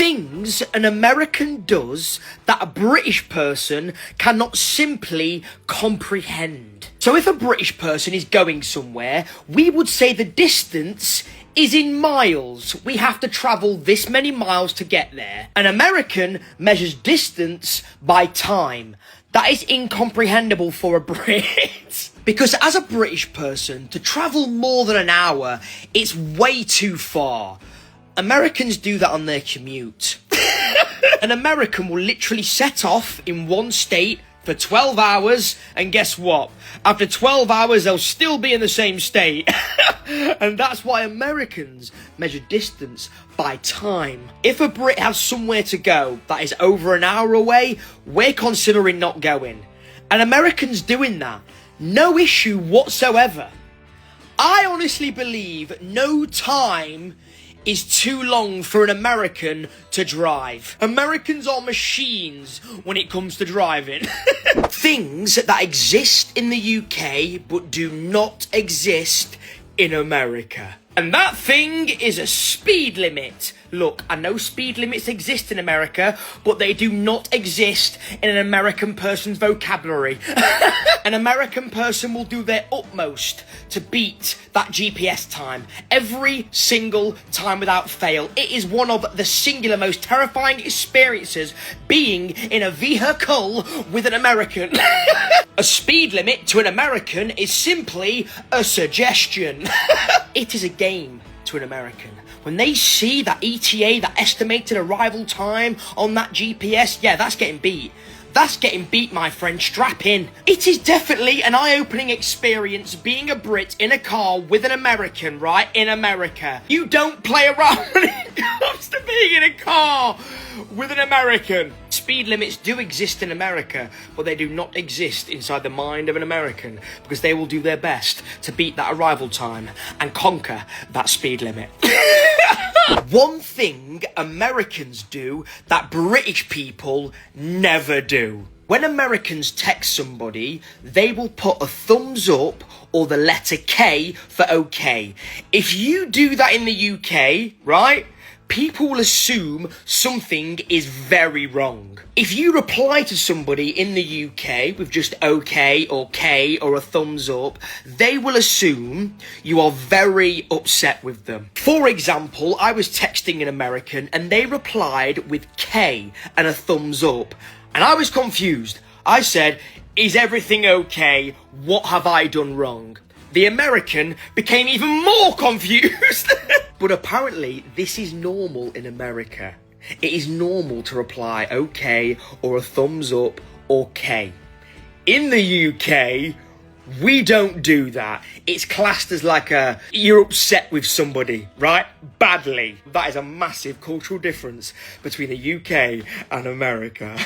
Things an American does that a British person cannot simply comprehend. So if a British person is going somewhere, we would say the distance is in miles. We have to travel this many miles to get there. An American measures distance by time. That is incomprehensible for a Brit. Because as a British person, to travel more than an hour, it's way too far. Americans do that on their commute. An American will literally set off in one state for 12 hours, and guess what? After 12 hours, they'll still be in the same state. And that's why Americans measure distance by time. If a Brit has somewhere to go that is over an hour away, we're considering not going. And Americans doing that, no issue whatsoever. I honestly believe no time is too long for an American to drive. Americans are machines when it comes to driving. Things that exist in the UK but do not exist in America. And that thing is a speed limit. Look, I know speed limits exist in America, but they do not exist in an American person's vocabulary. An American person will do their utmost to beat that GPS time every single time without fail. It is one of the singular most terrifying experiences being in a vehicle with an American. A speed limit to an American is simply a suggestion. It is a game to an American. When they see that ETA, that estimated arrival time on that GPS, yeah, that's getting beat. That's getting beat, my friend. Strap in. It is definitely an eye-opening experience being a Brit in a car with an American, right? In America. You don't play around when it comes to being in a car with an American. Speed limits do exist in America, but they do not exist inside the mind of an American, because they will do their best to beat that arrival time and conquer that speed limit. One thing Americans do that British people never do. When Americans text somebody, they will put a thumbs up or the letter K for OK. If you do that in the UK, right, people will assume something is very wrong. If you reply to somebody in the UK with just OK or K or a thumbs up, they will assume you are very upset with them. For example, I was texting an American and they replied with K and a thumbs up. And I was confused. I said, "Is everything okay? What have I done wrong?" The American became even more confused. But apparently, this is normal in America. It is normal to reply okay or a thumbs up or K. In the UK, we don't do that. It's classed as like you're upset with somebody, right? Badly. That is a massive cultural difference between the UK and America.